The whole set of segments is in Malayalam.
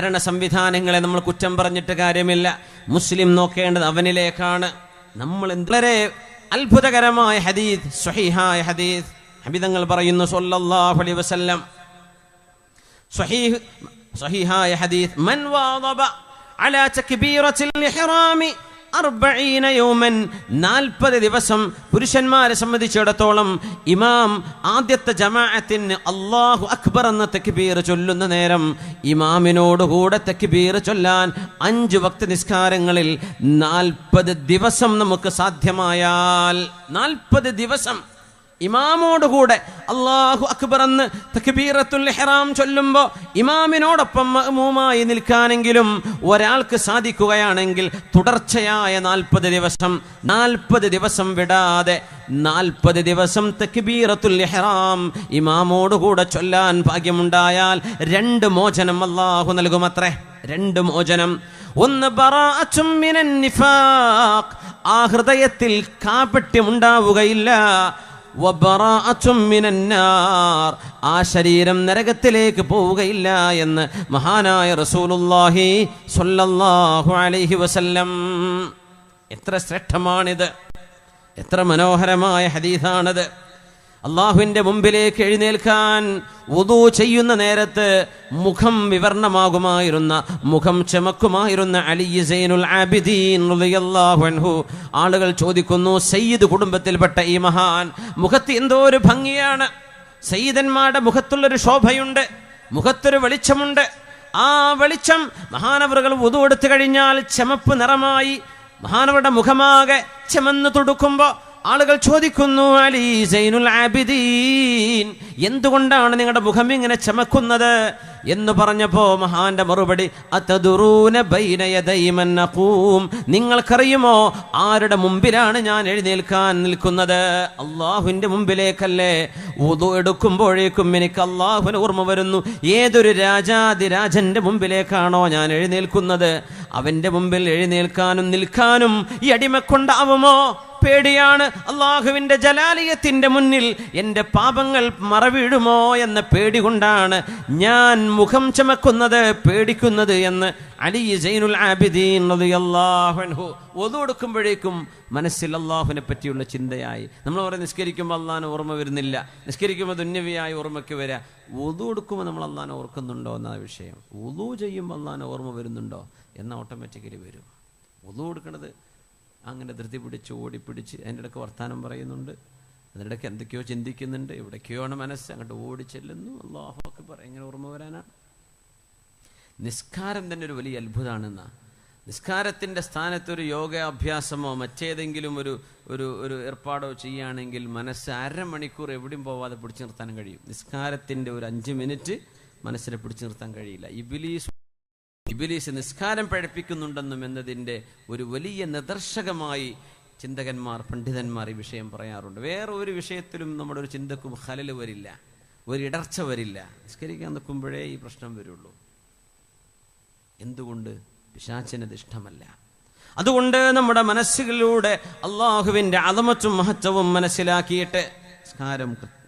ഭരണ സംവിധാനങ്ങളെ നമ്മൾ കുറ്റം പറഞ്ഞിട്ട് കാര്യമില്ല. മുസ്ലിം നോക്കേണ്ടത് അവനിലേക്കാണ്. നമ്മൾ വളരെ അത്ഭുതകരമായ ഹദീസ്, സ്വഹീഹായ ഹദീസ്, ഹബീബങ്ങൾ പറയുന്നു സല്ലല്ലാഹു അലൈഹി വസല്ലം, സ്വഹീഹായ ഹദീസ്, മൻ വാദബ അലാ തക്ബീറത്തിൽ ഇഹ്റാമി 40 യൗമൻ, 40 ദിവസം പുരുഷന്മാരെ സംബന്ധിച്ചിടത്തോളം ഇമാം ആദ്യത്തെ ജമാഅത്തിന് അല്ലാഹു അക്ബർ എന്ന തക്ബീർ ചൊല്ലുന്ന നേരം ഇമാമിനോടുകൂടെ തക്ബീർ ചൊല്ലാൻ 5 വക്ത് നിസ്കാരങ്ങളിൽ 40 ദിവസം നമുക്ക് സാധ്യമായാൽ, 40 ദിവസം ഇമാമോടുകൂടെ അല്ലാഹു അക്ബർ എന്ന് തക്ബീറത്തുൽ ഇഹ്റാം ചൊല്ലുമ്പോൾ ഇമാമിനോടൊപ്പം മഅ്മൂമായി നിൽക്കാനെങ്കിലും ഒരാൾക്ക് സാധിക്കുകയാണെങ്കിൽ തുടർച്ചയായ 40 ദിവസം വിടാതെ 40 ദിവസം തക്ബീറത്തുൽ ഇഹ്റാം ഇമാമോടുകൂടെ ചൊല്ലാൻ ഭാഗ്യമുണ്ടായാൽ 2 മോചനം അല്ലാഹു നൽകുമത്രേ. 2 മോചനം. ഒന്ന് ബറാഅത്തും മിനൻ നിഫാഖ്, ആ ഹൃദയത്തിൽ കാപട്യം ഉണ്ടാവുകയില്ല. വബറാഅത്തും മിനന്നാർ, ആ ശരീരം നരകത്തിലേക്ക് പോവുകയില്ല എന്ന് മഹാനായ റസൂലുള്ളാഹി സ്വല്ലല്ലാഹു അലൈഹി വസല്ലം. എത്ര ശ്രേഷ്ഠമാണിത്, എത്ര മനോഹരമായ ഹദീസാണിത്. അള്ളാഹുവിൻ്റെ മുമ്പിലേക്ക് എഴുന്നേൽക്കാൻ വുദൂ ചെയ്യുന്ന നേരത്ത് മുഖം വിവർണമാകുമായിരുന്ന, മുഖം ചമക്കുമായിരുന്ന അലി സൈനുൽ ആബിദീൻ റളിയല്ലാഹു അൻഹു. ആളുകൾ ചോദിക്കുന്നു, സയ്യിദ് കുടുംബത്തിൽപ്പെട്ട ഈ മഹാൻ മുഖത്ത് എന്തോ ഒരു ഭംഗിയാണ്, സയ്യിദന്മാരുടെ മുഖത്തുള്ളൊരു ശോഭയുണ്ട്, മുഖത്തൊരു വെളിച്ചമുണ്ട്. ആ വെളിച്ചം മഹാനവറുകൾ വുദൂ എടുത്തു കഴിഞ്ഞാൽ ചമപ്പ് നിറമായി മഹാനവരുടെ മുഖമാകെ ചെമന്ന് തുടുക്കുമ്പോൾ ആളുകൾ ചോദിക്കുന്നു, അലി സൈനുൽ ആബിദീൻ, എന്തുകൊണ്ടാണ് നിങ്ങളുടെ മുഖം ഇങ്ങനെ ചമക്കുന്നത് എന്ന് പറഞ്ഞപ്പോ മഹാന്റെ മറുപടി, അതദുറൂന ബൈന യദൈ മൻ നഖൂം, നിങ്ങൾക്കറിയുമോ ആരുടെ മുമ്പിലാണ് ഞാൻ എഴുന്നേൽക്കാൻ നിൽക്കുന്നത്? അള്ളാഹുവിന്റെ മുമ്പിലേക്കല്ലേ. വുദൂ എടുക്കുമ്പോഴേക്കും എനിക്ക് അള്ളാഹുവിന് ഓർമ്മ വരുന്നു, ഏതൊരു രാജാതിരാജന്റെ മുമ്പിലേക്കാണോ ഞാൻ എഴുന്നേൽക്കുന്നത് അവന്റെ മുമ്പിൽ എഴുന്നേൽക്കാനും നിൽക്കാനും ഈ അടിമക്കൊണ്ടാവുമോ? പേടിയാണ്. അള്ളാഹുവിന്റെ ജലാലിയത്തിന്റെ മുന്നിൽ എൻ്റെ പാപങ്ങൾ മറവീഴുമോ എന്ന പേടി കൊണ്ടാണ് ഞാൻ മുഖം ചമക്കുന്നത്, പേടിക്കുന്നത് എന്ന് അലി സൈനുൽ ആബിദീൻ റളിയല്ലാഹു അൻഹു. വുദൂ എടുക്കുമ്പോഴേക്കും മനസ്സിൽ അള്ളാഹുവിനെ പറ്റിയുള്ള ചിന്തയായി. നമ്മൾ പറയും നിസ്കരിക്കുമ്പോൾ അള്ളാഹിനെ ഓർമ്മ വരുന്നില്ല, നിസ്കരിക്കുമ്പോൾ ദുന്യവിയായ ഓർമ്മയ്ക്ക് വരിക. വുദൂ എടുക്കുമ്പോൾ നമ്മൾ അള്ളാഹിനെ ഓർക്കുന്നുണ്ടോ എന്ന വിഷയം. വുദൂ ചെയ്യുമ്പോൾ അള്ളാഹിനെ ഓർമ്മ വരുന്നുണ്ടോ എന്ന ഓട്ടോമാറ്റിക്കലി വരും. വുദൂ എടുക്കുന്നത് അങ്ങനെ ധൃതി പിടിച്ച് ഓടിപ്പിടിച്ച് അതിൻ്റെ ഇടയ്ക്ക് വർത്താനം പറയുന്നുണ്ട്, അതിനിടയ്ക്ക് എന്തൊക്കെയോ ചിന്തിക്കുന്നുണ്ട്, എവിടേക്കോയാണ് മനസ്സ്, അങ്ങോട്ട് ഓടിച്ചെല്ലുന്നു. അല്ലാഹു അക്ബർ. എങ്ങനെ ഓർമ്മ വരാനാണ്? നിസ്കാരം തന്നെ ഒരു വലിയ അത്ഭുതമാണെന്നാ. നിസ്കാരത്തിൻ്റെ സ്ഥാനത്തൊരു യോഗാഭ്യാസമോ മറ്റേതെങ്കിലും ഒരു ഏർപ്പാടോ ചെയ്യുകയാണെങ്കിൽ മനസ്സ് അരമണിക്കൂർ എവിടെയും പോവാതെ പിടിച്ചു നിർത്താൻ കഴിയും. നിസ്കാരത്തിൻ്റെ ഒരു 5 മിനിറ്റ് മനസ്സിനെ പിടിച്ചു നിർത്താൻ കഴിയില്ല. ഇബ്ലീസ് നിസ്കാരം പഴപ്പിക്കുന്നുണ്ടെന്നും എന്നതിൻ്റെ ഒരു വലിയ നിദർശകമായി ചിന്തകന്മാർ, പണ്ഡിതന്മാർ ഈ വിഷയം പറയാറുണ്ട്. വേറെ ഒരു വിഷയത്തിലും നമ്മുടെ ഒരു ചിന്തക്കും ഖലൽ വരില്ല, ഒരു ഇടർച്ച വരില്ല. നിസ്കരിക്കാൻ നിൽക്കുമ്പോഴേ ഈ പ്രശ്നം വരുള്ളൂ. എന്തുകൊണ്ട്? പിശാചിനത് ഇഷ്ടമല്ല. അതുകൊണ്ട് നമ്മുടെ മനസ്സുകളിലൂടെ അള്ളാഹുവിൻ്റെ അദമത്തും മഹത്വവും മനസ്സിലാക്കിയിട്ട്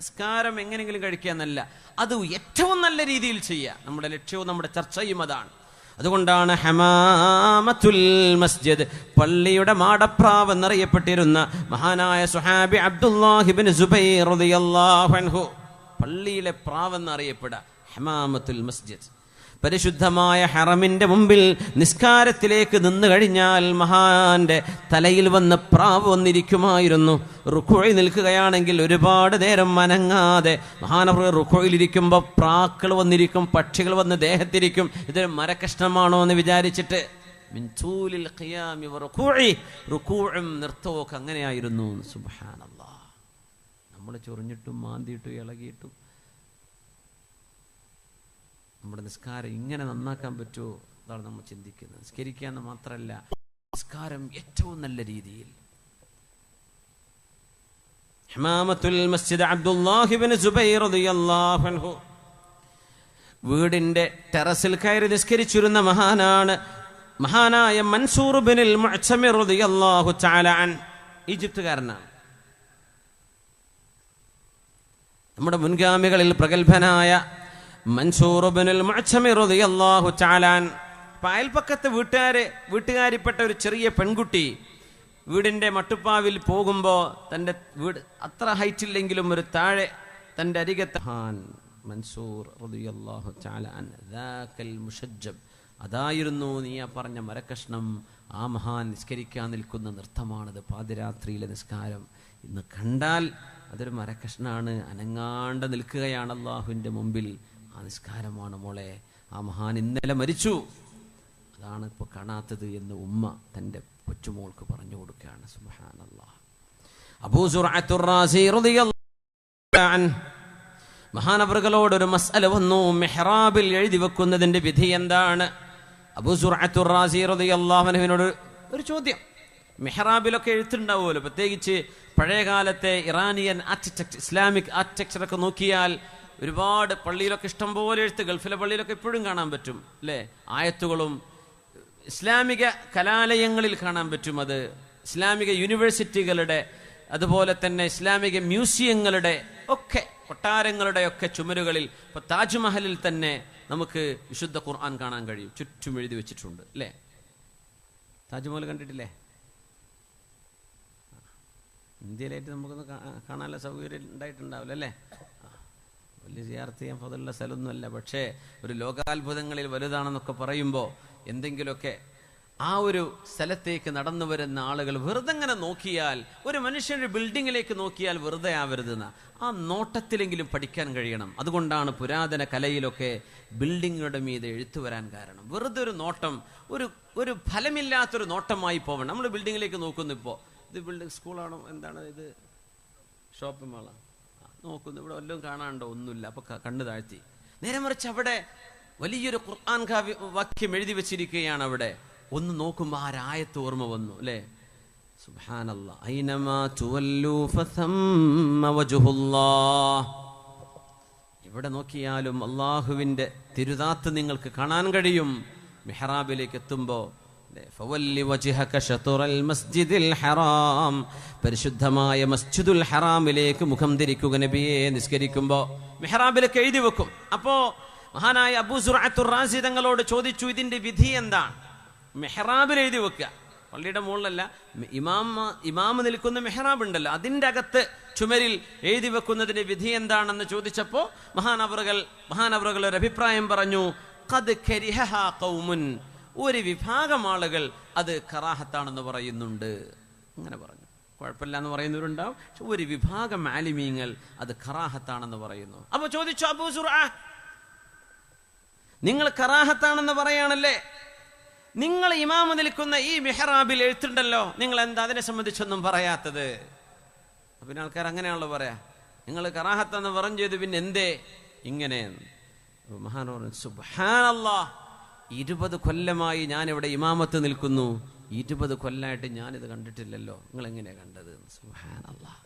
നിസ്കാരം എങ്ങനെയെങ്കിലും കഴിക്കാന്നല്ല, അത് ഏറ്റവും നല്ല രീതിയിൽ ചെയ്യുക. നമ്മുടെ ലക്ഷ്യവും നമ്മുടെ ചർച്ചയും അതാണ്. അതുകൊണ്ടാണ് ഹമാമത്തുൽ മസ്ജിദ്, പള്ളിയുടെ മാടപ്രാവ് എന്നറിയപ്പെട്ടിരുന്ന മഹാനായ സുഹാബി അബ്ദുല്ലാഹി ഇബ്നു സുബൈർ റളിയല്ലാഹു അൻഹു പള്ളിയിലെ പ്രാവ് എന്നറിയപ്പെടുക ഹമാമത്തുൽ മസ്ജിദ്. പരിശുദ്ധമായ ഹറമിന്റെ മുമ്പിൽ നിസ്കാരത്തിലേക്ക് നിന്നു കഴിഞ്ഞാൽ മഹാന്റെ തലയിൽ വന്ന് പ്രാവ് വന്നിരിക്കുമായിരുന്നു. റുക്കുഇൽ നിൽക്കുകയാണെങ്കിൽ ഒരുപാട് നേരം മനങ്ങാതെ മഹാനവർ റുക്കുഇലിരിക്കുമ്പോൾ പ്രാക്കൾ വന്നിരിക്കും, പക്ഷികൾ വന്ന് ദേഹത്തിരിക്കും. ഇതൊരു മരകഷ്ണമാണോ എന്ന് വിചാരിച്ചിട്ട് മിൻതൂലിൽ ഖിയാമി വറുകൂഇ, റുകൂഉം നൃത്തവും അങ്ങനെയായിരുന്നു. സുബ്ഹാനല്ലാഹ്. നമ്മൾ ചൊറിഞ്ഞിട്ടും മാന്തിയിട്ടും ഇളകിയിട്ടും നമ്മുടെ നിസ്കാരം ഇങ്ങനെ നന്നാക്കാൻ പറ്റുമോ? അതാണ് നമ്മൾ ചിന്തിക്കുന്നത്. നിസ്കരിക്കാന്ന് മാത്രമല്ല, നിസ്കാരം ഏറ്റവും നല്ല രീതിയിൽ. ഹമാമത്തുൽ മസ്ജിദ് അബ്ദുല്ലാഹി ഇബ്നു സുബൈർ റളിയല്ലാഹു അൻഹു വീടിന്റെ ടെറസിൽ കയറി നിസ്കരിച്ചിരുന്ന മഹാനാണ്. മഹാനായ മൻസൂർ ഇബ്നുൽ മുഅ്തമിർ റളിയല്ലാഹു തആല അൻ, ഈജിപ്തുകാരനാണ്. നമ്മുടെ മുൻഗാമികളിൽ പ്രഗത്ഭനായ മൻസൂർ ഇബ്നുൽ മുഅ്തമിർ റളിയല്ലാഹു തആല അയൽപക്കത്തെ വീട്ടുകാരിപ്പെട്ട ഒരു ചെറിയ പെൺകുട്ടി വീടിൻ്റെ മട്ടുപ്പാവിൽ പോകുമ്പോൾ തൻ്റെ വീട് അത്ര ഹൈറ്റില്ലെങ്കിലും ഒരു താഴെ തൻ്റെ അരികത്തെ മൻസൂർ റളിയല്ലാഹു തആല ദാക്കൽ മുശജ്ജബ്, അതായിരുന്നു നീ ആ പറഞ്ഞ മരക്കഷ്ണം. ആ മഹാൻ നിസ്കരിക്കാൻ നിൽക്കുന്ന നൃത്തമാണത്, പാതിരാത്രിയിലെ നിസ്കാരം. ഇന്ന് കണ്ടാൽ അതൊരു മരക്കഷ്ണാണ്, അനങ്ങാണ്ട് നിൽക്കുകയാണ് അള്ളാഹുവിൻ്റെ മുമ്പിൽ. ആ നിസ്കാരമാണ് മോളെ. ആ മഹാൻ ഇന്നലെ മരിച്ചു, അതാണ് ഇപ്പോൾ കാണാത്തത് എന്ന് ഉമ്മ തൻ്റെ കൊച്ചുമോൾക്ക് പറഞ്ഞു കൊടുക്കുകയാണ്. സുബ്ഹാനല്ലാഹ്. അബൂ സുർഅത്തുർ റാസി റളിയല്ലാഹു അൻഹു മഹാനവറുകളോട് ഒരു മസ്അല വന്നു, മെഹ്റാബിൽ എഴുതി വെക്കുന്നതിന്റെ വിധി എന്താണ്? അബൂ സുർഅത്തുർ റാസി റളിയല്ലാഹു അൻഹുവിനോട് ഒരു ചോദ്യം. മെഹ്റാബിലൊക്കെ എഴുത്തുണ്ടാവുമല്ലോ, പ്രത്യേകിച്ച് പഴയകാലത്തെ ഇറാനിയൻ ആർക്കിടെക്ചർ, ഇസ്ലാമിക് ആർക്കിടെക്ചറൊക്കെ നോക്കിയാൽ ഒരുപാട് പള്ളിയിലൊക്കെ ഇഷ്ടംപോലെ എഴുത്ത്, ഗൾഫിലെ പള്ളിയിലൊക്കെ എപ്പോഴും കാണാൻ പറ്റും അല്ലേ? ആയത്തുകളും ഇസ്ലാമിക കലാലയങ്ങളിൽ കാണാൻ പറ്റും. അത് ഇസ്ലാമിക യൂണിവേഴ്സിറ്റികളുടെ, അതുപോലെ തന്നെ ഇസ്ലാമിക മ്യൂസിയങ്ങളുടെ ഒക്കെ, കൊട്ടാരങ്ങളുടെ ഒക്കെ ചുമരുകളിൽ, ഇപ്പോൾ താജ്മഹലിൽ തന്നെ നമുക്ക് വിശുദ്ധ ഖുർആൻ കാണാൻ കഴിയും, ചുറ്റും എഴുതി വെച്ചിട്ടുണ്ട് അല്ലേ? താജ്മഹൽ കണ്ടിട്ടില്ലേ? ഇന്ത്യയിലായിട്ട് നമുക്കൊന്ന് കാണാനുള്ള സൗകര്യം ഉണ്ടായിട്ടുണ്ടാവില്ല അല്ലേ? വലിയ സിയാറത്ത് ചെയ്യാൻ ഫضലുള്ള സ്ഥലമൊന്നുമല്ല, പക്ഷേ ഒരു ലോകാത്ഭുതങ്ങളിൽ വലുതാണെന്നൊക്കെ പറയുമ്പോൾ എന്തെങ്കിലുമൊക്കെ ആ ഒരു സ്ഥലത്തേക്ക് നടന്നു വരുന്ന ആളുകൾ വെറുതെ ഇങ്ങനെ നോക്കിയാൽ, ഒരു മനുഷ്യൻ്റെ ബിൽഡിങ്ങിലേക്ക് നോക്കിയാൽ വെറുതെ ആവരുതെന്ന ആ നോട്ടത്തിലെങ്കിലും പഠിക്കാൻ കഴിയണം. അതുകൊണ്ടാണ് പുരാതന കലയിലൊക്കെ ബിൽഡിങ്ങുകളുടെ മീതെ എഴുത്തു വരാൻ കാരണം. വെറുതെ ഒരു നോട്ടം, ഒരു ഫലമില്ലാത്തൊരു നോട്ടമായി പോകണം. നമ്മൾ ബിൽഡിങ്ങിലേക്ക് നോക്കുന്നു, ഇപ്പോൾ ഇത് ബിൽഡിംഗ് സ്കൂളാണോ എന്താണ്, ഇത് ഷോപ്പിംഗ് മാളാണ്, നോക്കുന്നു, ഇവിടെ വല്ലതും കാണാനുണ്ടോ? ഒന്നുമില്ല. അപ്പോൾ കണ്ണ് താഴ്ത്തി. നേരെ മറിച്ച് അവിടെ വലിയൊരു ഖുർആൻ വാക്യം എഴുതി വെച്ചിരിക്കുകയാണ്. അവിടെ ഒന്ന് നോക്കുമ്പോൾ ആ രായത്ത് ഓർമ്മ വന്നു അല്ലേ? സുബ്ഹാനല്ലാഹ്. ഐനമാ തുവല്ലൂ ഫസമ്മ വജ്ഹുല്ലാഹ്. എവിടെ നോക്കിയാലും അള്ളാഹുവിൻ്റെ തിരുദാത്ത് നിങ്ങൾക്ക് കാണാൻ കഴിയും. മിഹ്റാബിലേക്ക് എത്തുമ്പോൾ ഫവല്ലി വജ്ഹക ശത്റൽ മസ്ജിദിൽ ഹറാം, പരിശുദ്ധമായ മസ്ജിദുൽ ഹറാമിലേക്ക് മുഖം തിരിക്കുക നബിയെ. നിസ്കരിക്കുമ്പോൾ മിഹ്റാബിലേക്ക് എഴുതി വെക്കും. അപ്പോൾ മഹാനായ അബൂ സുർഅത്തുർ റാസി തങ്ങളോട് ചോദിച്ചു, ഇതിന്റെ വിധി എന്താണ്? മെഹ്റാബിൽ എഴുതി വെക്കുക, പള്ളിയുടെ മുകളിലല്ല, ഇമാമ് നിൽക്കുന്ന മെഹ്റാബ് ഉണ്ടല്ലോ, അതിൻ്റെ അകത്ത് ചുമരിൽ എഴുതി വെക്കുന്നതിന്റെ വിധി എന്താണെന്ന് ചോദിച്ചപ്പോൾ മഹാനവറുകൾ ഒരു അഭിപ്രായം പറഞ്ഞു. ഖദ് കരിഹഹാ ഖൗമുൻ, ഒരു വിഭാഗം ആളുകൾ അത് കറാഹത്താണെന്ന് പറയുന്നുണ്ട്. അങ്ങനെ പറഞ്ഞു, കുഴപ്പമില്ല എന്ന് പറയുന്നവരുണ്ടാവും, പക്ഷെ ഒരു വിഭാഗം ആലിമീങ്ങൾ അത് കറാഹത്താണെന്ന് പറയുന്നു. അപ്പോൾ ചോദിച്ചു, അബൂ സുർഅ, നിങ്ങൾ കറാഹത്താണെന്ന് പറയാണല്ലേ, നിങ്ങൾ ഇമാമ് നിൽക്കുന്ന ഈ മിഹ്റാബിൽ എഴുത്തുണ്ടല്ലോ, നിങ്ങൾ എന്താ അതിനെ സംബന്ധിച്ചൊന്നും പറയാത്തത്? പിന്നെ ആൾക്കാർ അങ്ങനെയാണല്ലോ പറയാ, നിങ്ങൾ കറാഹത്തെന്ന് പറഞ്ഞു ചെയ്തു, പിന്നെ എന്തേ ഇങ്ങനെ? മഹാൻ പറഞ്ഞു, സുബ്ഹാനല്ലാഹ്, 20 കൊല്ലമായി ഞാനിവിടെ ഇമാമത്ത് നിൽക്കുന്നു, 20 കൊല്ലമായിട്ട് ഞാനിത് കണ്ടിട്ടില്ലല്ലോ, നിങ്ങൾ എങ്ങനെയാ കണ്ടത്? സുബ്ഹാനല്ലാഹ്,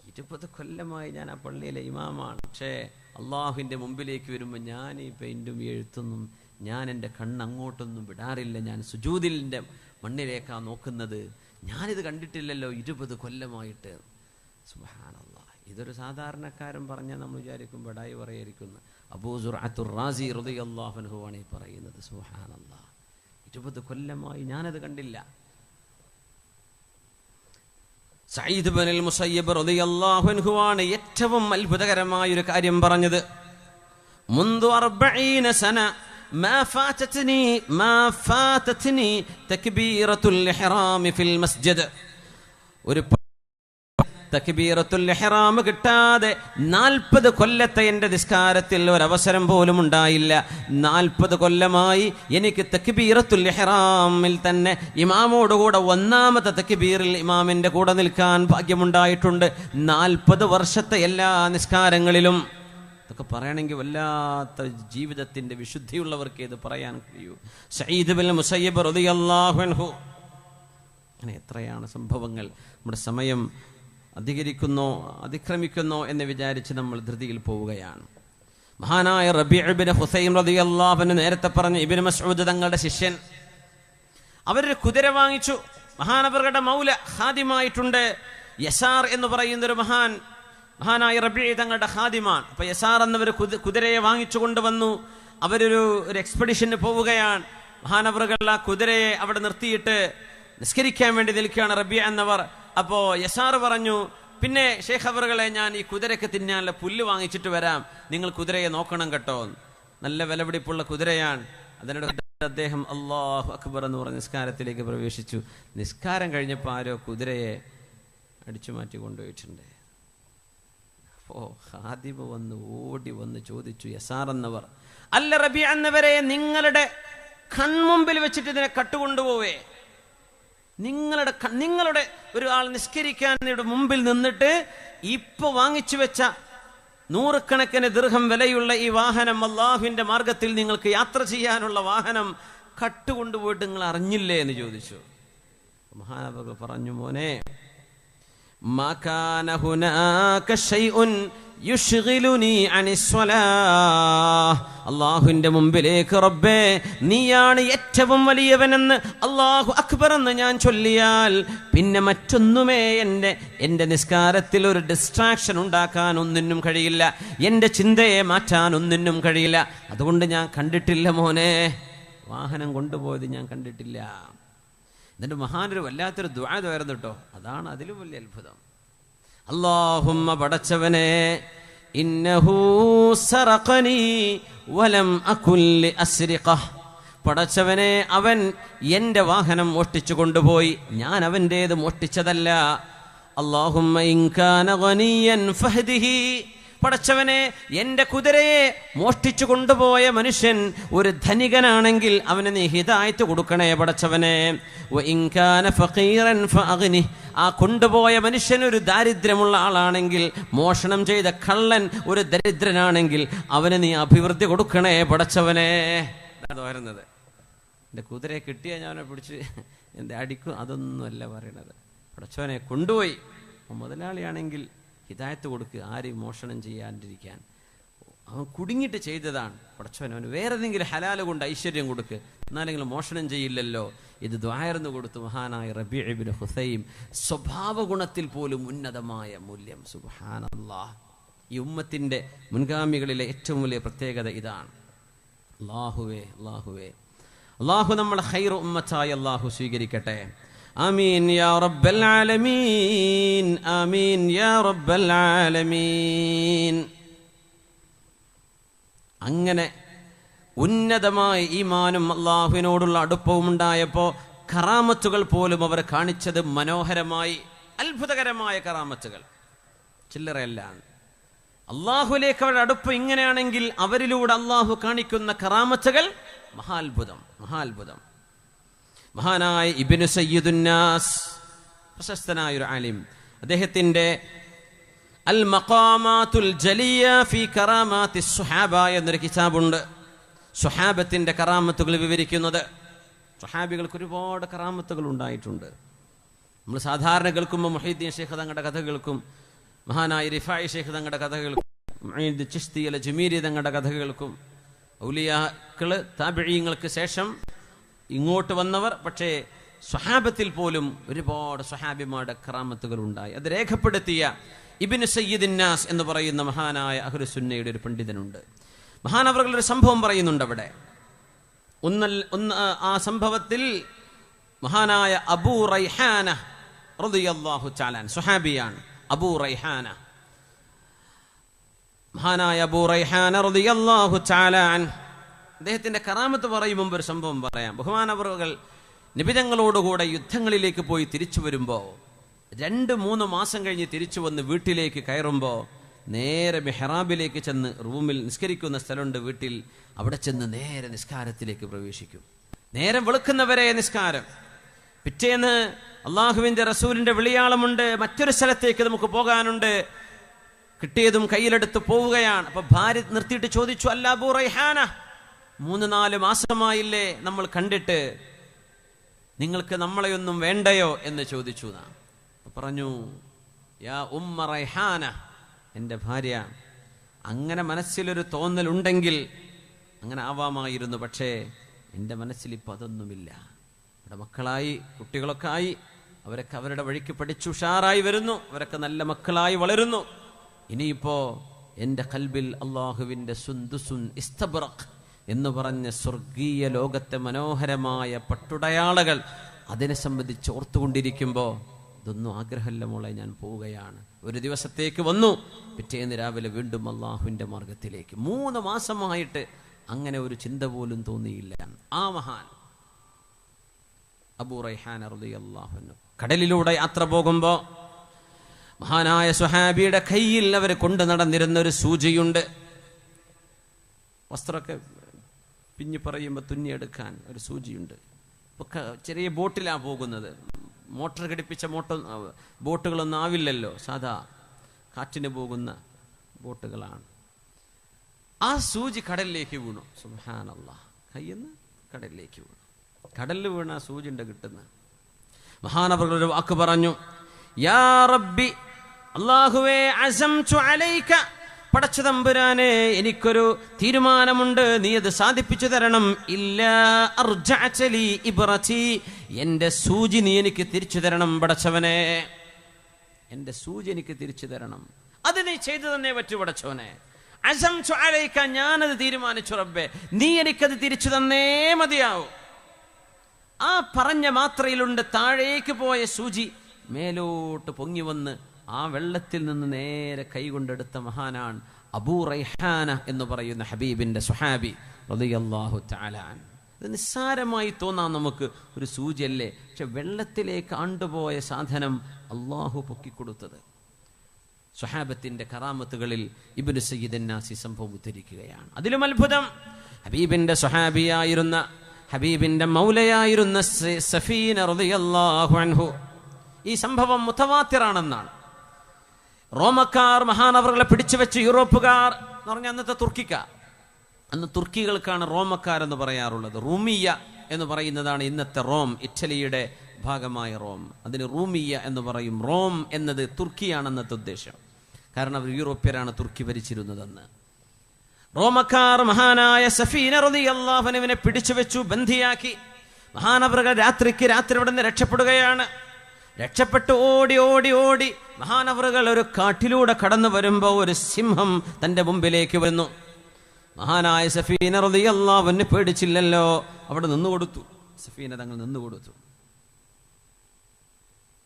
20 കൊല്ലമായി ഞാൻ ആ പള്ളിയിലെ ഇമാമാണ്, പക്ഷേ അള്ളാഹുവിൻ്റെ മുമ്പിലേക്ക് വരുമ്പോൾ ഞാൻ ഈ പെയിൻറ്റും എഴുത്തൊന്നും, ഞാൻ എൻ്റെ കണ്ണ് അങ്ങോട്ടൊന്നും വിടാറില്ല, ഞാൻ സുജൂദിൻ്റെ മണ്ണിലേക്കാണ് നോക്കുന്നത്, ഞാനിത് കണ്ടിട്ടില്ലല്ലോ 20 കൊല്ലമായിട്ട്. സുബ്ഹാനല്ലാഹ്. ഇതൊരു സാധാരണക്കാരൻ പറഞ്ഞാൽ നമ്മൾ വിചാരിക്കും ബടായി പറയായിരിക്കുന്നു. അബൂ സുർഅത്തുർ റാസി റളിയല്ലാഹു അൻഹു ആണ് ഈ പറയുന്നത്. സുബ്ഹാനല്ലാഹ്, 20 കൊല്ലമായി ഞാനത് കണ്ടില്ല. സഈദ് ഇബ്നുൽ മുസയ്യിബ് റളിയല്ലാഹു അൻഹു ആണ് ഏറ്റവും അത്ഭുതകരമായ ഒരു കാര്യം പറഞ്ഞത്. മുൻദു 40 സന ما فاتتني تكبيرة الإحرام في المسجد. ഒരു തക്ബീറത്തുൽ ഇഹ്റാം കിട്ടാതെ 40 കൊല്ലത്തെ എൻ്റെ നിസ്കാരത്തിൽ ഒരവസരം പോലും ഉണ്ടായില്ല. 40 കൊല്ലമായി എനിക്ക് തക്ബീറത്തുൽ ഇഹ്റാമിൽ തന്നെ ഇമാമോടുകൂടെ ഒന്നാമത്തെ തക്ബീറിൽ ഇമാമിൻ്റെ കൂടെ നിൽക്കാൻ ഭാഗ്യമുണ്ടായിട്ടുണ്ട്. 40 വർഷത്തെ എല്ലാ നിസ്കാരങ്ങളിലും. ഇതൊക്കെ പറയണമെങ്കിൽ വല്ലാത്ത ജീവിതത്തിൻ്റെ വിശുദ്ധിയുള്ളവർക്ക് ഇത് പറയാൻ കഴിയൂ. സഈദ് ഇബ്നുൽ മുസയ്യിബ് റളിയല്ലാഹു അൻഹു. അങ്ങനെ എത്രയാണ് സംഭവങ്ങൾ. നമ്മുടെ സമയം അതിക്രമിക്കുന്നോ എന്ന് വിചാരിച്ച് നമ്മൾ ധൃതിയിൽ പോവുകയാണ്. മഹാനായ റബീഉ ഇബ്നു ഹുസൈം റളിയല്ലാഹു അൻഹു നേരത്തെ പറഞ്ഞ ഇബ്നു മസ്ഊദ് തങ്ങളുടെ ശിഷ്യൻ, അവരൊരു കുതിര വാങ്ങിച്ചു. മഹാനവറുകളുടെ മൗല ഖാദിമായിട്ടുണ്ട് യസാർ എന്ന് പറയുന്നൊരു മഹാൻ. മഹാനായ റബീ തങ്ങളുടെ ഖാദിമാൻ. അപ്പൊ യസാർ എന്നവർ കുതിരയെ വാങ്ങിച്ചു കൊണ്ടുവന്നു. അവരൊരു എക്സ്പെഡിഷന് പോവുകയാണ്. മഹാനവറുകൾ ആ കുതിരയെ അവിടെ നിർത്തിയിട്ട് നിസ്കരിക്കാൻ വേണ്ടി നിൽക്കുകയാണ് റബീ എന്നവർ. അപ്പോ യസാർ പറഞ്ഞു, പിന്നെ ഷേഖ് അവറുകളെ, ഞാൻ ഈ കുതിരയ്ക്ക് തിന്നാനുള്ള പുല്ല് വാങ്ങിച്ചിട്ട് വരാം, നിങ്ങൾ കുതിരയെ നോക്കണം കേട്ടോ. നല്ല വിലപിടിപ്പുള്ള കുതിരയാണ്. അതിനിടെ അദ്ദേഹം അല്ലാഹു അക്ബർ എന്ന് പറഞ്ഞ് നിസ്കാരത്തിലേക്ക് പ്രവേശിച്ചു. നിസ്കാരം കഴിഞ്ഞപ്പോൾ ആരോ കുതിരയെ അടിച്ചു മാറ്റി കൊണ്ടുപോയിട്ടുണ്ട്. ഓ, ഖാദിബ് വന്ന് ഓടി വന്ന് ചോദിച്ചു, യസാർ എന്നവർ, അല്ല റബീ എന്നവരെ, നിങ്ങളുടെ കൺമുമ്പിൽ വെച്ചിട്ട് ഇതിനെ കട്ടുകൊണ്ടുപോവേ? നിങ്ങളുടെ ഒരു ആൾ നിസ്കരിക്കാൻ മുമ്പിൽ നിന്നിട്ട് ഇപ്പൊ വാങ്ങിച്ചു വെച്ച 100 കണക്കിന് ദിർഹം വിലയുള്ള ഈ വാഹനം, അള്ളാഹുവിന്റെ മാർഗത്തിൽ നിങ്ങൾക്ക് യാത്ര ചെയ്യാനുള്ള വാഹനം, കട്ടുകൊണ്ടുപോയിട്ട് നിങ്ങൾ അറിഞ്ഞില്ലേ എന്ന് ചോദിച്ചു. മഹാനവറുകൾ പറഞ്ഞു, മോനെ, മാ കാന ഹുനാക ശൈഉൻ യുശ്ഗിലുനി അനിസ്സലാഹ്. അല്ലാഹുവിന്റെ മുമ്പിലേക്ക് റബ്ബേ, നീയാണ് ഏറ്റവും വലിയവനെന്ന് അല്ലാഹു അക്ബർ എന്ന് ഞാൻ ചൊല്ലിയാൽ പിന്നെ മറ്റൊന്നുമേ എൻ്റെ നിസ്കാരത്തിൽ ഒരു ഡിസ്ട്രാക്ഷൻ ഉണ്ടാക്കാൻ ഒന്നിനും കഴിയില്ല, എൻ്റെ ചിന്തയെ മാറ്റാൻ ഒന്നിനും കഴിയില്ല. അതുകൊണ്ട് ഞാൻ കണ്ടിട്ടില്ല മോനെ, വാഹനം കൊണ്ടുപോയത് ഞാൻ കണ്ടിട്ടില്ല. എന്നിട്ട് മഹാനൊരു വല്ലാത്തൊരു ദുആ ആയിരുന്നു കേട്ടോ. അതാണ് അതിലും വലിയ അത്ഭുതം. അല്ലാഹുമ്മ, പടച്ചവനെ, ഇന്നഹു സറഖനി വലം അകുൽ ലിഅസ്രിഖഹ്. പടച്ചവനെ, അവൻ എൻ്റെ വാഹനം മോഷ്ടിച്ചു കൊണ്ടുപോയി, ഞാൻ അവൻ്റേത് മോഷ്ടിച്ചതല്ല. അല്ലാഹുമ്മ ഇൻ കാന ഗനിയൻ ഫഹ്ദിഹി. പടച്ചവനെ, എൻ്റെ കുതിരയെ മോഷ്ടിച്ചു കൊണ്ടുപോയ മനുഷ്യൻ ഒരു ധനികനാണെങ്കിൽ അവന് നീ ഹിദായത്ത് കൊടുക്കണേ പടച്ചവനെ. വഇൻ കാന ഫഖീറൻ ഫഅഗ്നി. ആ കൊണ്ടുപോയ മനുഷ്യൻ ഒരു ദാരിദ്ര്യമുള്ള ആളാണെങ്കിൽ, മോഷണം ചെയ്ത കള്ളൻ ഒരു ദരിദ്രനാണെങ്കിൽ അവന് നീ അഭിവൃദ്ധി കൊടുക്കണേ പടച്ചവനെ. വരുന്നത് എൻ്റെ കുതിരയെ കിട്ടിയാൽ ഞാൻ അവനെ പിടിച്ച് എൻ്റെ അടിക്കും, അതൊന്നുമല്ല പറയണത്. പടച്ചവനെ കൊണ്ടുപോയി, മുതലാളിയാണെങ്കിൽ ഹിദായത്ത് കൊടുക്കുക, ആരെയും മോഷണം ചെയ്യാണ്ടിരിക്കാൻ. അവൻ കുടുങ്ങിയിട്ട് ചെയ്തതാണ്. പടച്ചവൻ അവന് വേറെ ഏതെങ്കിലും ഹലാല് കൊണ്ട് ഐശ്വര്യം കൊടുക്ക്, എന്നാലെങ്കിലും മോഷണം ചെയ്യില്ലല്ലോ. ഇത് ദ്വായർന്നു കൊടുത്തു മഹാനായ റബീ ഇബ്നു ഹുസൈം. സ്വഭാവ ഗുണത്തിൽ പോലും ഉന്നതമായ മൂല്യം. സുബ്ഹാനല്ലാഹ്. ഈ ഉമ്മത്തിന്റെ മുൻഗാമികളിലെ ഏറ്റവും വലിയ പ്രത്യേകത ഇതാണ്. അല്ലാഹുവേ, അല്ലാഹുവേ, അല്ലാഹു നമ്മളെ ഖൈറു ഉമ്മത്തായി അല്ലാഹു സ്വീകരിക്കട്ടെ. ആമീൻ യാ റബ്ബൽ ആലമീൻ, ആമീൻ യാ റബ്ബൽ ആലമീൻ. അങ്ങനെ ഉന്നതമായ ഈമാനും അള്ളാഹുവിനോടുള്ള അടുപ്പവും ഉണ്ടായപ്പോൾ കറാമത്തുകൾ പോലും അവർ കാണിച്ചത് മനോഹരമായി, അത്ഭുതകരമായ കറാമത്തുകൾ, ചില്ലറയല്ല. അള്ളാഹുലേക്ക് അവരുടെ അടുപ്പം ഇങ്ങനെയാണെങ്കിൽ അവരിലൂടെ അള്ളാഹു കാണിക്കുന്ന കറാമത്തുകൾ മഹാത്ഭുതം, മഹാത്ഭുതം. മഹാനായ ഇബ്നു സയ്യിദുന്നാസ്, പ്രശസ്തനായൊരു ആലിം, അദ്ദേഹത്തിന്റെ അൽ മഖാമാത്തുൽ ജലിയ ഫി കറാമാത്തിസ് സുഹാബ എന്നൊരു കിതാബുണ്ട്. സുഹാബത്തിന്റെ കറാമത്തുകൾ വിവരിക്കുന്നത്. സുഹാബികൾക്ക് ഒരുപാട് കറാമത്തുകൾ ഉണ്ടായിട്ടുണ്ട്. നമ്മൾ സാധാരണ കേൾക്കുമ്പോൾ മുഹീദ്ദീൻ ശൈഖ് തങ്ങളുടെ കഥ കേൾക്കും, മഹാനായ റിഫായി ശൈഖ് തങ്ങളുടെ കഥ കേൾക്കും, മുഈദ് ചിശ്തി അൽ ജമീരി തങ്ങളുടെ കഥ കേൾക്കും. ഔലിയാക്കള് താബിഈങ്ങൾക്ക് ശേഷം ഇങ്ങോട്ട് വന്നവർ, പക്ഷേ സ്വഹാബത്തിൽ പോലും ഒരുപാട് സ്വഹാബിമാരുടെ കറാമത്തുകൾ ഉണ്ടായി. അത് രേഖപ്പെടുത്തിയ ഇബ്നു സയ്യിദിന്നാസ് എന്ന് പറയുന്ന മഹാനായ അഹ്ലുസുന്നയുടെ ഒരു പണ്ഡിതനുണ്ട്. മഹാനവറുകളുടെ ഒരു സംഭവം പറയുന്നുണ്ട് അവിടെ. ആ സംഭവത്തിൽ മഹാനായ അബൂ റൈഹാന റളിയല്ലാഹു തആല സ്വഹാബിയാണ്. അബൂ റൈഹാന, മഹാനായ അബൂ റൈഹാന റളിയല്ലാഹു തആല അദ്ദേഹത്തിന്റെ കറാമത്ത് പറയും മുമ്പ് ഒരു സംഭവം പറയാം. ബഹുമാനവറുകൾ നിബിതങ്ങളോടുകൂടെ യുദ്ധങ്ങളിലേക്ക് പോയി തിരിച്ചു വരുമ്പോൾ 2-3 മാസം കഴിഞ്ഞ് തിരിച്ചു വന്ന് വീട്ടിലേക്ക് കയറുമ്പോൾ നേരെ മെഹ്റാബിലേക്ക് ചെന്ന്, റൂമിൽ നിസ്കരിക്കുന്ന സ്ഥലമുണ്ട് വീട്ടിൽ, അവിടെ ചെന്ന് നേരെ നിസ്കാരത്തിലേക്ക് പ്രവേശിക്കും. നേരം വെളുക്കുന്നവരെ നിസ്കാരം. പിറ്റേന്ന് അള്ളാഹുവിന്റെ റസൂലിന്റെ വിളിയാളമുണ്ട്, മറ്റൊരു സ്ഥലത്തേക്ക് നമുക്ക് പോകാനുണ്ട്. കിട്ടിയതും കയ്യിലെടുത്ത് പോവുകയാണ്. അപ്പൊ ഭാര്യ നിർത്തിയിട്ട് ചോദിച്ചു, അല്ല അബൂ റൈഹാന, 3-4 മാസമായില്ലേ നമ്മൾ കണ്ടിട്ട്, നിങ്ങൾക്ക് നമ്മളെയൊന്നും വേണ്ടയോ എന്ന് ചോദിച്ചു. പറഞ്ഞു, യാ ഉമ്മ റൈഹാന, എൻ്റെ ഭാര്യ, അങ്ങനെ മനസ്സിലൊരു തോന്നലുണ്ടെങ്കിൽ അങ്ങനെ ആവാമായിരുന്നു, പക്ഷേ എൻ്റെ മനസ്സിൽ ഇപ്പം അതൊന്നുമില്ല. ഇവിടെ മക്കളായി, കുട്ടികളൊക്കെ ആയി, അവരൊക്കെ അവരുടെ വഴിക്ക് പഠിച്ചുഷാറായി വരുന്നു, അവരൊക്കെ നല്ല മക്കളായി വളരുന്നു. ഇനിയിപ്പോ എൻ്റെ കൽബിൽ അള്ളാഹുവിൻ്റെ സുന്ദുസുൻ ഇസ്തബ്റഖ് എന്ന് പറഞ്ഞ സ്വർഗീയ ലോകത്തെ മനോഹരമായ പട്ടുടയാളകൾ അതിനെ സംബന്ധിച്ച് ഓർത്തുകൊണ്ടിരിക്കുമ്പോൾ ഇതൊന്നും ആഗ്രഹമില്ല മോളെ, ഞാൻ പോവുകയാണ്. ഒരു ദിവസത്തേക്ക് വന്നു, പിറ്റേന്ന് രാവിലെ വീണ്ടും അള്ളാഹുവിൻ്റെ മാർഗത്തിലേക്ക്. 3 മാസമായിട്ട് അങ്ങനെ ഒരു ചിന്ത പോലും തോന്നിയില്ല. ആ മഹാൻ അബൂ റൈഹാന റളിയല്ലാഹു അൻഹു കടലിലൂടെ യാത്ര പോകുമ്പോൾ മഹാനായ സ്വഹാബിയുടെ കയ്യിൽ അവർ കൊണ്ടു നടന്നിരുന്ന ഒരു സൂചിയുണ്ട്. വസ്ത്രമൊക്കെ പിഞ്ഞു പറയുമ്പോൾ തുന്നിയെടുക്കാൻ ഒരു സൂചിയുണ്ട്. ഇപ്പൊ ചെറിയ ബോട്ടിലാണ് പോകുന്നത്, മോട്ടർ ഘടിപ്പിച്ച ബോട്ടുകളൊന്നും ആവില്ലല്ലോ, സാധാ കാറ്റിന് പോകുന്ന ബോട്ടുകളാണ്. ആ സൂചി കടലിലേക്ക് വീണു. സുബ്ഹാനല്ലാഹ്, കയ്യിന്ന് കടലിലേക്ക് വീണു. കടലിൽ വീണ ആ സൂചി ഉണ്ട് കിട്ടുന്ന. മഹാനവറുകൾ ഒരു വാക്ക് പറഞ്ഞു, യാ റബ്ബി, അല്ലാഹുവേ, അസംതു അലൈക, പടച്ച തമ്പുരാനെ, എനിക്കൊരു തീരുമാനമുണ്ട്, നീ അത് സാധിപ്പിച്ചു തരണം. ഇല്ലാ അർജഅത ലി ഇബ്റതി, എൻ്റെ സൂചി നീ എനിക്ക് തിരിച്ചു തരണം പടച്ചവനെ, എൻ്റെ സൂചി എനിക്ക് തിരിച്ചു തരണം. അത് നീ ചെയ്തു തന്നേ പറ്റൂ പടച്ചവനെ. അസംതു അലൈക, ഞാനത് തീരുമാനിച്ചു റബ്ബേ, നീ എനിക്കത് തിരിച്ചു തന്നേ മതിയാവും. ആ പറഞ്ഞ മാത്രയിലുണ്ട് താഴേക്ക് പോയ സൂചി മേലോട്ട് പൊങ്ങി വന്ന് ആ വെള്ളത്തിൽ നിന്ന് നേരെ കൈകൊണ്ടെടുത്ത മഹാനാണ് അബൂ റൈഹാന എന്ന് പറയുന്ന ഹബീബിന്റെ സ്വഹാബി റളിയല്ലാഹു തആല അൻഹു. ഇത് നിസ്സാരമായി തോന്നാം നമുക്ക്, ഒരു സൂചിയല്ലേ, പക്ഷെ വെള്ളത്തിലേക്ക് ആണ്ടുപോയ സാധനം അള്ളാഹു പൊക്കിക്കൊടുത്തത്. സ്വഹാബത്തിന്റെ കറാമത്തുകളിൽ ഇബ്നു സയ്യിദ് നാസി സംഭവം ഉദ്ധരിക്കുകയാണ്. അതിലും അത്ഭുതം, ഹബീബിന്റെ സ്വഹാബിയായിരുന്ന, ഹബീബിന്റെ മൗലയായിരുന്ന സഫീന റളിയല്ലാഹു അൻഹു, ഈ സംഭവം മുതവാത്തിറാണെന്നാണ്. റോമക്കാർ മഹാനവറുകളെ പിടിച്ചു വെച്ച് യൂറോപ്പുകാർ എന്ന് പറഞ്ഞാൽ അന്നത്തെ തുർക്കിക്കാർ, അന്ന് തുർക്കികൾക്കാണ് റോമക്കാർ എന്ന് പറയാറുള്ളത്. റൂമിയ എന്ന് പറയുന്നതാണ് ഇന്നത്തെ റോം, ഇറ്റലിയുടെ ഭാഗമായ റോം. അതിന് റൂമിയ എന്ന് പറയും. റോം എന്നത് തുർക്കിയാണ് അന്നത്തെ ഉദ്ദേശം, കാരണം അവർ യൂറോപ്യരാണ് തുർക്കി ഭരിച്ചിരുന്നതെന്ന്. റോമക്കാർ മഹാനായ സഫീന റളിയല്ലാഹു അൻഹുവിനെ പിടിച്ചു വെച്ചു, ബന്ധിയാക്കി. മഹാനവറുകൾ രാത്രിക്ക് രാത്രി അവിടെ നിന്ന് രക്ഷപ്പെടുകയാണ്. രക്ഷപ്പെട്ട് ഓടി ഓടി ഓടി മഹാനവറുകൾ ഒരു കാട്ടിലൂടെ കടന്നു വരുമ്പോൾ ഒരു സിംഹം തന്റെ മുമ്പിലേക്ക് വന്നു. മഹാനായ സഫീന റളിയല്ലാഹു അൻഹു പേടിച്ചില്ലല്ലോ, അവിടെ നിന്നുകൊടുത്തു. സഫീന തങ്ങൾ നിന്നുകൊടുത്തു.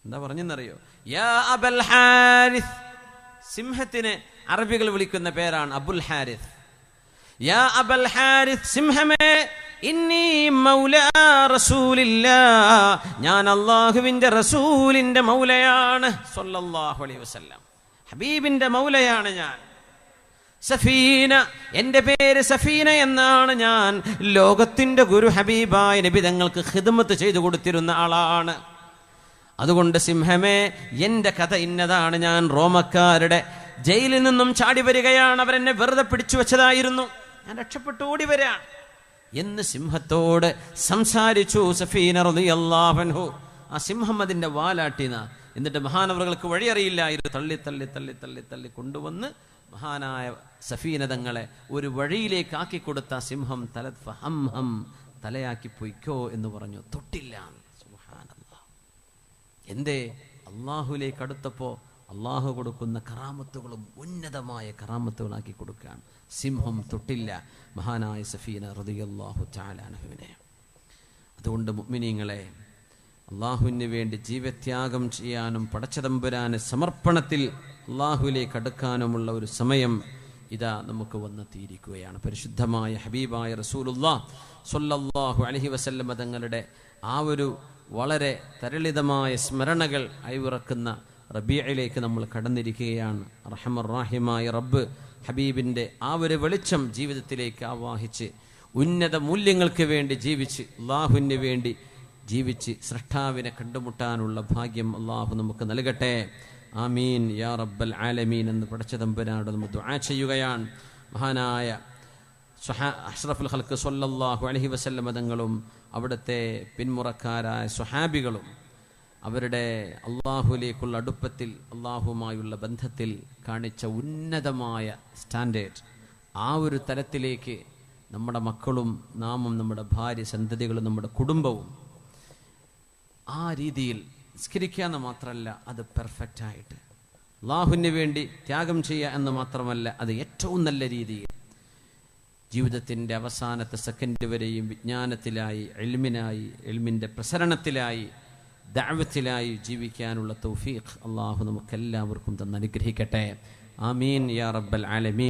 എന്താ പറഞ്ഞെന്നറിയോ? യാ അബൽ ഹാരിസ്, സിംഹത്തിന് അറബികൾ വിളിക്കുന്ന പേരാണ് അബുൽ ഹാരിസ്. യാ അബൽ ഹാരിസ്, സിംഹമേ, ഇന്നി മൗലാ റസൂലില്ലാഹ്, ഞാൻ അല്ലാഹുവിന്റെ റസൂലിന്റെ മൗലയാണ് സ്വല്ലല്ലാഹു അലൈഹി വസല്ലം, ഹബീബിന്റെ മൗലയാണ് ഞാൻ. സഫീന, എന്റെ പേര് സഫീന എന്നാണ്. ഞാൻ ലോകത്തിന്റെ ഗുരു ഹബീബായ നബി തങ്ങൾക്ക് ഖിദ്മത്ത് ചെയ്തു കൊടുത്തിരുന്ന ആളാണ്. അതുകൊണ്ട് സിംഹമേ, എന്റെ കഥ ഇന്നതാണ്. ഞാൻ റോമക്കാരുടെ ജയിലിൽ നിന്നും ചാടി വരികയാണ്. അവരെന്നെ വെറുതെ പിടിച്ചു വെച്ചതായിരുന്നു, ഞാൻ രക്ഷപ്പെട്ടു ഓടി വരാൻ എന്ന് സിംഹത്തോട് സംസാരിച്ചു സഫീന റളിയല്ലാഹു അൻഹു. ആ സിംഹം അതിന്റെ വാലാട്ടിന. എന്നിട്ട് മഹാനവറുകൾക്ക് വഴിയറിയില്ലായിരുന്നു. തള്ളി തള്ളി തള്ളി തള്ളി തള്ളി കൊണ്ടുവന്ന് മഹാനായ സഫീന തങ്ങളെ ഒരു വഴിയിലേക്ക് ആക്കി കൊടുത്ത സിംഹം തലയാക്കി പൊയ്ക്കോ എന്ന് പറഞ്ഞു. തൊട്ടില്ല. സുബ്ഹാനല്ലാഹ്. എന്തേ? അള്ളാഹുലേക്ക് അടുത്തപ്പോ അള്ളാഹു കൊടുക്കുന്ന കറാമത്തുകളും ഉന്നതമായ കറാമത്തുകളാക്കി കൊടുക്കുകയാണ്. സിംഹം തൊട്ടില്ല മഹാനായ സഫീന റളിയല്ലാഹു തആല അൻഹുവിനെ. അതുകൊണ്ട് മുഅ്മിനീങ്ങളെ, അള്ളാഹുവിന് വേണ്ടി ജീവത്യാഗം ചെയ്യാനും പടച്ചതമ്പുരാന് സമർപ്പണത്തിൽ അള്ളാഹുവിലേക്ക് അടുക്കാനുമുള്ള ഒരു സമയം ഇതാ നമുക്ക് വന്നെത്തിയിരിക്കുകയാണ്. പരിശുദ്ധമായ ഹബീബായ റസൂലുള്ളാഹ് സ്വല്ലല്ലാഹു അലൈഹി വസല്ലം തങ്ങളുടെ ആ ഒരു വളരെ തരളിതമായ സ്മരണകൾ അയവിറക്കുന്ന റബീഇലേക്ക് നമ്മൾ കടന്നിരിക്കുകയാണ്. റഹ്മർ റഹീമായ റബ്ബ് ഹബീബിൻ്റെ ആ ഒരു വെളിച്ചം ജീവിതത്തിലേക്ക് ആവാഹിച്ച് ഉന്നത മൂല്യങ്ങൾക്ക് വേണ്ടി ജീവിച്ച് അള്ളാഹുവിന് വേണ്ടി ജീവിച്ച് സൃഷ്ടാവിനെ കണ്ടുമുട്ടാനുള്ള ഭാഗ്യം അള്ളാഹു നമുക്ക് നൽകട്ടെ. ആമീൻ യാ റബ്ബൽ ആലമീൻ എന്ന് പടച്ച തമ്പുരാനോട് നമ്മൾ ദുആ ചെയ്യുകയാണ്. മഹാനായ അഷ്റഫുൽ ഖൽഖ് സ്വല്ലല്ലാഹു അലൈഹി വസല്ലം തങ്ങളും അവിടുത്തെ പിന്മുറക്കാരായ സ്വഹാബികളും അവരുടെ അള്ളാഹുലേക്കുള്ള അടുപ്പത്തിൽ അള്ളാഹുമായുള്ള ബന്ധത്തിൽ കാണിച്ച ഉന്നതമായ സ്റ്റാൻഡേർഡ്, ആ ഒരു തലത്തിലേക്ക് നമ്മുടെ മക്കളും നാമും നമ്മുടെ ഭാര്യ സന്തതികളും നമ്മുടെ കുടുംബവും ആ രീതിയിൽ നിസ്കരിക്കുക എന്ന് മാത്രമല്ല അത് പെർഫെക്റ്റായിട്ട് അള്ളാഹുവിന് വേണ്ടി ത്യാഗം ചെയ്യുക എന്ന് മാത്രമല്ല, അത് ഏറ്റവും നല്ല രീതിയിൽ ജീവിതത്തിൻ്റെ അവസാനത്തെ സെക്കൻഡ് വരെയും വിജ്ഞാനത്തിലായി, ഇൽമിനായി, ഇൽമിൻ്റെ പ്രസരണത്തിലായി, ദഅവത്തിലായി ജീവിക്കാനുള്ള തൗഫീഖ് അള്ളാഹു നമുക്കെല്ലാവർക്കും തന്ന് അനുഗ്രഹിക്കട്ടെ. ആമീൻ യാ റബ്ബൽ ആലമീൻ.